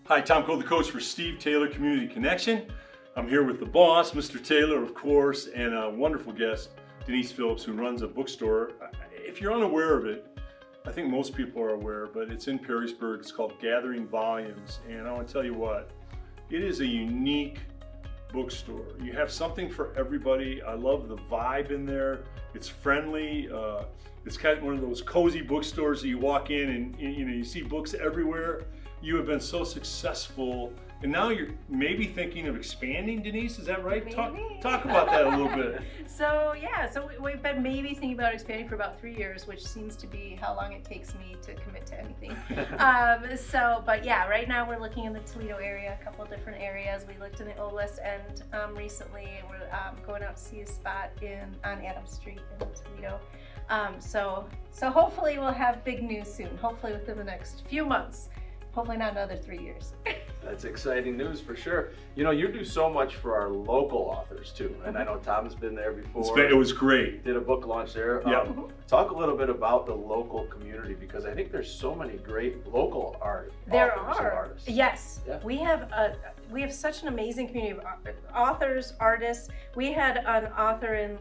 Hi, Tom Cole, the coach for Steve Taylor Community Connection. I'm here with the boss, Mr. Taylor, of course, and a wonderful guest, Denise Phillips, who runs a bookstore. If you're unaware of it, I think most people are aware, but it's in Perrysburg. It's called Gathering Volumes, and I want to tell you what, it is a unique bookstore. You have something for everybody. I love the vibe in there. It's friendly. It's kind of one of those cozy bookstores that you walk in and you see books everywhere. You have been so successful, and now you're maybe thinking of expanding, Denise, is that right? Maybe. Talk about that a little bit. So we've been maybe thinking about expanding for about 3 years, which seems to be how long it takes me to commit to anything. But right now we're looking in the Toledo area, a couple of different areas. We looked in the Old West End recently, and we're going out to see a spot on Adams Street in Toledo. So hopefully we'll have big news soon, hopefully within the next few months. Hopefully not another 3 years. That's exciting news for sure. You know, you do so much for our local authors too, and I know Tom's been there before. It was great. Did a book launch there. Yeah. Talk a little bit about the local community, because I think there's so many great local artists. Yes. Yeah. We have such an amazing community of authors, artists. We had an author in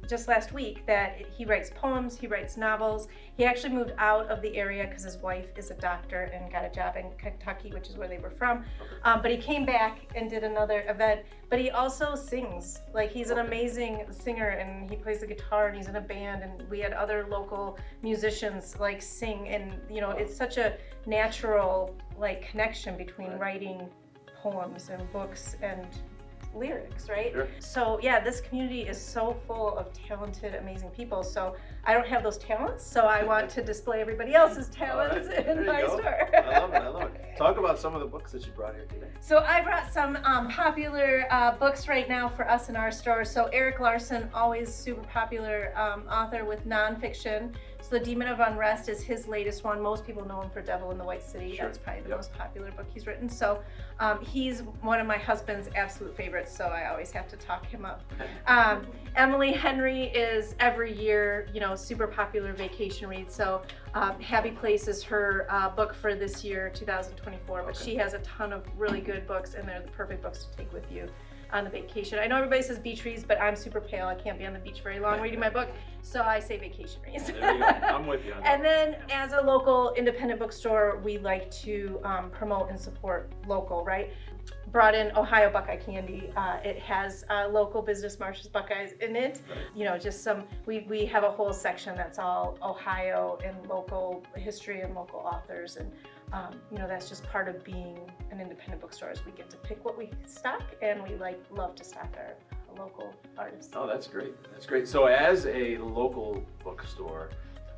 just last week that he writes poems, he writes novels. He actually moved out of the area because his wife is a doctor and got a job in Kentucky, which is where they were from. But he came back and did another event. But he also sings. Like, he's an amazing singer, and he plays the guitar, and he's in a band, and we had other local musicians like sing, and it's such a natural connection between writing poems and books and lyrics, right? Sure. So this community is so full of talented, amazing people. So I don't have those talents, so I want to display everybody else's talents in my store. I love it. Talk about some of the books that you brought here today. So I brought some popular books right now for us in our store. So Eric Larson, always super popular author with nonfiction. So The Demon of Unrest is his latest one. Most people know him for Devil in the White City. Sure. That's probably the most popular book he's written. So he's one of my husband's absolute favorites, so I always have to talk him up. Emily Henry is every year, super popular vacation read. So Happy Place is her book for this year, 2024, but she has a ton of really good books, and they're the perfect books to take with you on the vacation. I know everybody says beach reads, but I'm super pale. I can't be on the beach very long reading my book, so I say vacation reads. There you go. I'm with you on that. And then as a local independent bookstore, we like to promote and support local, right? Brought in Ohio Buckeye Candy. It has local business Marsh's Buckeyes in it. Right. Just some, we have a whole section that's all Ohio and local history and local authors. And that's just part of being an independent bookstore, is we get to pick what we stock, and we love to stock our local artists. Oh, that's great. That's great. So as a local bookstore,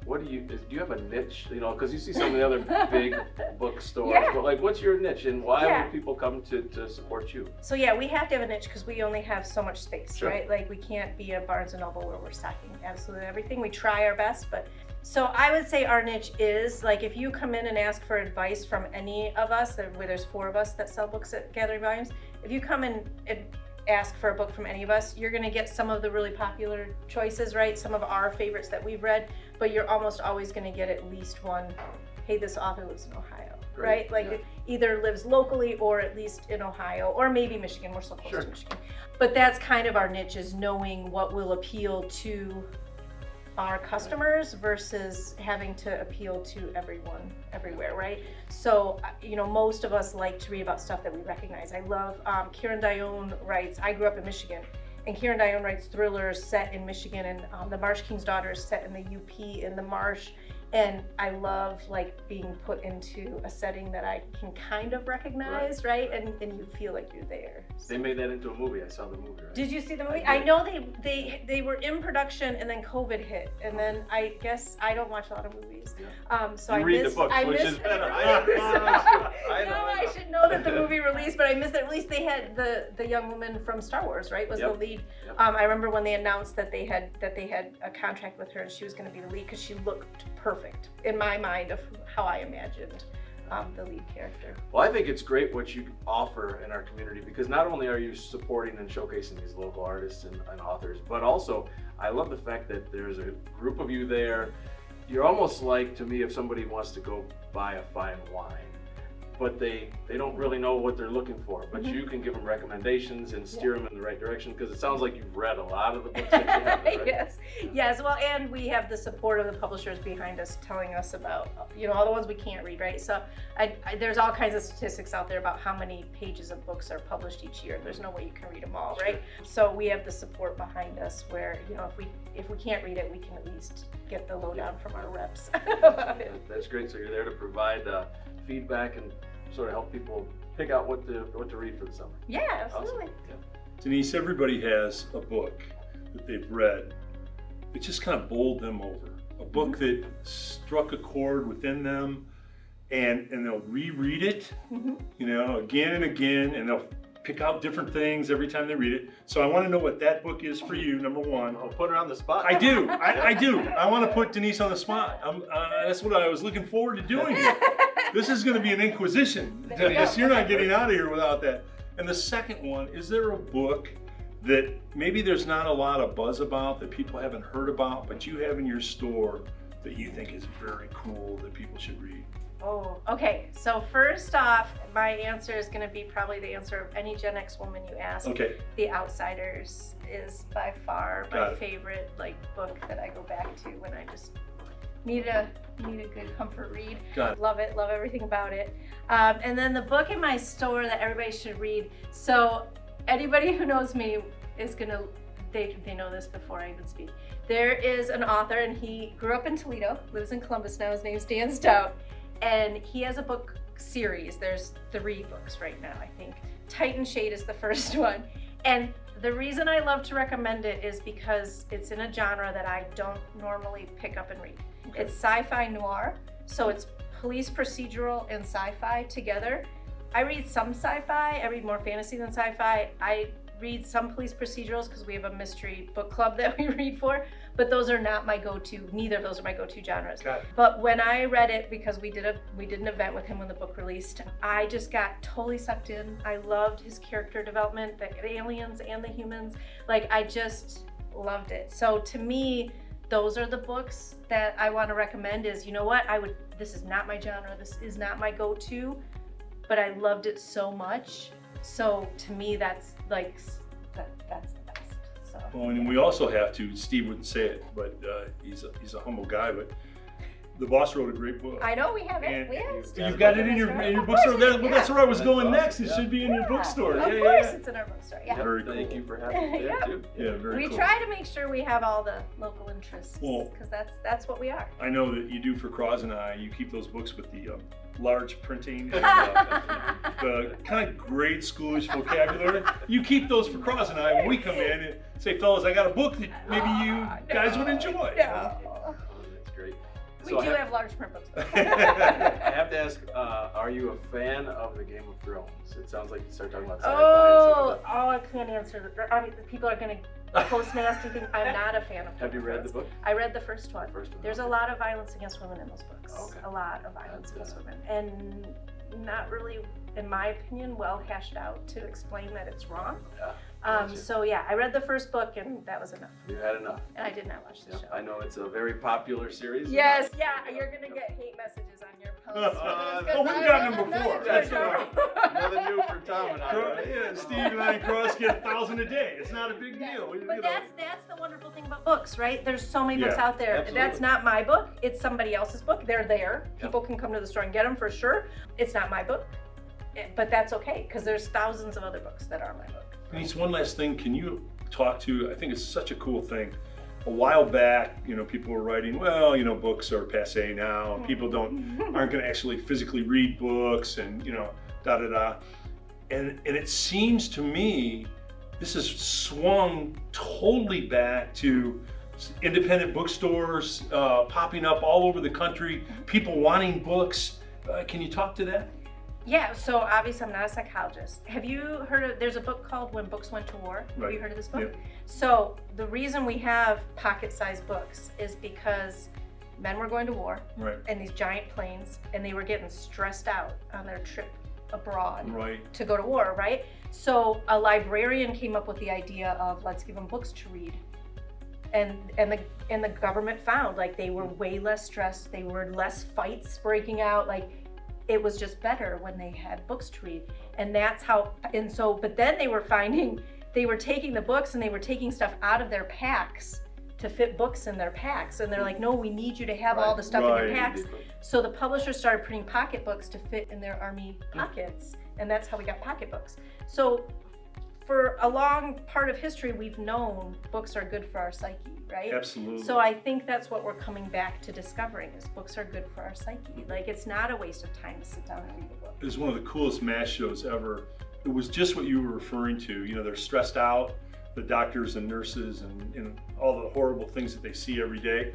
do you have a niche? Because you see some of the other big bookstores, but what's your niche, and why would people come to support you? So we have to have a niche because we only have so much space, Sure. right? We can't be a Barnes & Noble where we're stocking absolutely everything. We try our best, but so I would say our niche is, if you come in and ask for advice from any of us, where there's 4 of us that sell books at Gathering Volumes, if you come in and ask for a book from any of us, you're going to get some of the really popular choices, right? Some of our favorites that we've read, but you're almost always going to get at least one, hey, this author lives in Ohio, Great. right? It either lives locally or at least in Ohio, or maybe Michigan. We're so close Sure. to Michigan. But that's kind of our niche, is knowing what will appeal to our customers versus having to appeal to everyone everywhere, right? So most of us like to read about stuff that we recognize. I love Kieran Dione writes, I grew up in Michigan, and Kieran Dione writes thrillers set in Michigan, and The Marsh King's Daughter is set in the UP in the marsh. And I love being put into a setting that I can kind of recognize, right? And you feel like you're there. They made that into a movie. I saw the movie. Right? Did you see the movie? I I did. know they were in production, and then COVID hit, and then I guess I don't watch a lot of movies. So You I read missed. the books, I which missed is better. I should know that the movie released, but I missed it. At least they had the young woman from Star Wars, right? Was Yep. the lead. Yep. I remember when they announced that they had a contract with her, and she was going to be the lead because she looked perfect in my mind of how I imagined the lead character. Well, I think it's great what you offer in our community, because not only are you supporting and showcasing these local artists and authors, but also I love the fact that there's a group of you there. You're almost like, to me, if somebody wants to go buy a fine wine, but they don't really know what they're looking for. But you can give them recommendations and steer them in the right direction, because it sounds like you've read a lot of the books that you have. Right? Yes. Well, and we have the support of the publishers behind us telling us about, all the ones we can't read, right? So there's all kinds of statistics out there about how many pages of books are published each year. There's no way you can read them all, right? So we have the support behind us where, if we can't read it, we can at least get the lowdown from our reps about it. That's great. So you're there to provide feedback and sort of help people pick out what to read for the summer. Yeah, absolutely. Awesome. Yeah. Denise, everybody has a book that they've read that just kind of bowled them over. A book that struck a chord within them, and they'll reread it, again and again, and they'll pick out different things every time they read it. So I want to know what that book is for you, number one. I'll put her on the spot. I do. I do. I want to put Denise on the spot. That's what I was looking forward to doing here. This is going to be an inquisition, Denise. You're not getting out of here without that. And the second one, is there a book that maybe there's not a lot of buzz about, that people haven't heard about, but you have in your store that you think is very cool that people should read? Oh, okay. So first off, my answer is going to be probably the answer of any Gen X woman you ask. Okay. The Outsiders is by far my favorite book that I go back to when I just need a good comfort read. Love it. Love everything about it. And then the book in my store that everybody should read. So anybody who knows me is gonna they know this before I even speak. There is an author, and he grew up in Toledo, lives in Columbus now. His name's Dan Stout. And he has a book series. There's 3 books right now, I think. Titan Shade is the first one. And the reason I love to recommend it is because it's in a genre that I don't normally pick up and read. Okay. It's sci-fi noir, so it's police procedural and sci-fi together. I read some sci-fi, I read more fantasy than sci-fi. I read some police procedurals because we have a mystery book club that we read for, but those are not my go-to. Neither of those are my go-to genres. But when I read it, because we did an event with him when the book released, I just got totally sucked in. I loved his character development, the aliens and the humans. I just loved it. So to me, those are the books that I want to recommend. Is, this is not my genre, this is not my go-to, but I loved it so much. So to me, that's that's the best. So. Well, and we also have to, Steve wouldn't say it, but he's a humble guy, but the boss wrote a great book. I know, we have it. You've got it in your bookstore. That's where I was going next. It should be in your bookstore. Of course, it's in our bookstore. Yeah. Very cool. Thank you for having me there too. Yeah, very cool. We try to make sure we have all the local interests, because that's what we are. I know that you do for Cross and I. You keep those books with the large printing and the kind of grade schoolish vocabulary. You keep those for Cross and I when we come in and say, fellas, I got a book that maybe you guys would enjoy. Oh, that's great. We do have large print books. I have to ask, are you a fan of the Game of Thrones? It sounds like you start talking about sci-fi. I can't answer. People are going to post nasty things. I'm not a fan of. Have you read the book? I read the first one. There's a lot of violence against women in those books. Okay. A lot of violence against women, and not really, in my opinion, well hashed out to explain that it's wrong. Yeah. So yeah, I read the first book, and that was enough. You had enough. And I did not watch the show. I know it's a very popular series. Yes, you're gonna get hate messages on your post. We've gotten them before. That's right. Nothing new for Tom and I. Yeah, Steve and I and Cross get 1,000 a day. It's not a big deal. But that's the wonderful thing about books, right? There's so many books out there. Absolutely. That's not my book. It's somebody else's book. They're there. People can come to the store and get them for sure. It's not my book, but that's okay, because there's thousands of other books that are my book. Denise, one last thing. Can you talk to, I think it's such a cool thing. A while back, people were writing, books are passé now, and people aren't going to actually physically read books, and and it seems to me this has swung totally back to independent bookstores popping up all over the country, people wanting books. Can you talk to that? Yeah, so obviously I'm not a psychologist. Have you heard of, there's a book called When Books Went to War. Right. Have you heard of this book? Yep. So the reason we have pocket-sized books is because men were going to war in these giant planes, and they were getting stressed out on their trip abroad to go to war, right? So a librarian came up with the idea of, let's give them books to read. And the government found, they were way less stressed, they were less fights breaking out, it was just better when they had books to read. And that's how, and so, but then they were taking the books and they were taking stuff out of their packs to fit books in their packs. And they're like, no, we need you to have all the stuff in your packs. So the publishers started printing pocketbooks to fit in their army pockets. And that's how we got pocketbooks. So for a long part of history, we've known books are good for our psyche, right? Absolutely. So I think that's what we're coming back to discovering, is books are good for our psyche. Like, it's not a waste of time to sit down and read a book. It was one of the coolest MASH shows ever. It was just what you were referring to. You know, they're stressed out, the doctors and nurses and all the horrible things that they see every day.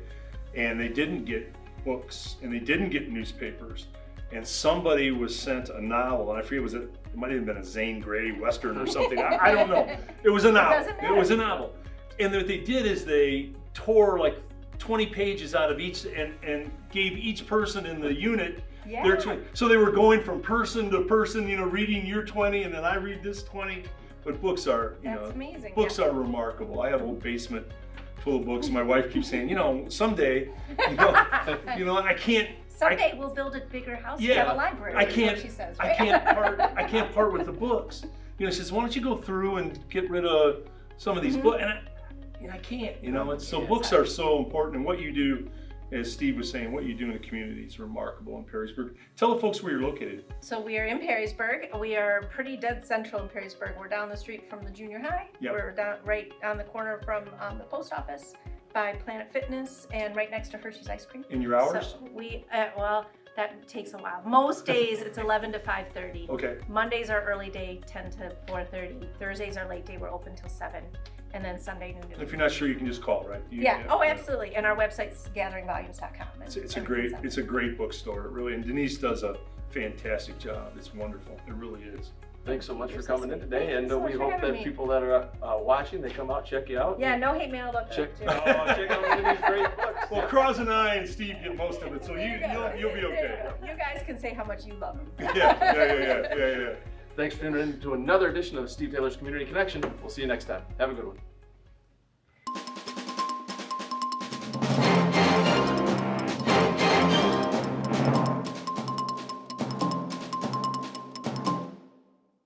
And they didn't get books and they didn't get newspapers. And somebody was sent a novel, and I forget, it might have been a Zane Grey Western or something. I don't know. It was a novel. It was a novel. And what they did is they tore like 20 pages out of each and gave each person in the unit their 20. So they were going from person to person, you know, reading your 20 and then I read this 20. But books are, amazing. Books are remarkable. I have a whole basement full of books. My wife keeps saying, you know, someday, I can't. Someday we'll build a bigger house and have a library. She says, right? I can't part with the books. You know, she says, why don't you go through and get rid of some of these books? And I can't. You know, books are so important. And what you do, as Steve was saying, what you do in the community is remarkable in Perrysburg. Tell the folks where you're located. So we are in Perrysburg. We are pretty dead central in Perrysburg. We're down the street from the junior high. Yep. We're down right on the corner from the post office, by Planet Fitness, and right next to Hershey's Ice Cream. In your hours? So we, that takes a while. Most days it's 11 to 5:30. Okay. Mondays are early day, 10 to 4:30. Thursdays are late day, we're open till 7. And then Sunday noon to If you're not sure, you can just call, right? Absolutely. And our website's gatheringvolumes.com. It's a great bookstore, really. And Denise does a fantastic job. It's wonderful. It really is. Thanks so much for coming in today, and we hope that people that are watching, they come out, check you out. Yeah, no hate mail about check out these great books. Well, Cross and I and Steve get most of it, so you'll be okay. You guys can say how much you love them. Yeah. Thanks for tuning in to another edition of Steve Taylor's Community Connection. We'll see you next time. Have a good one.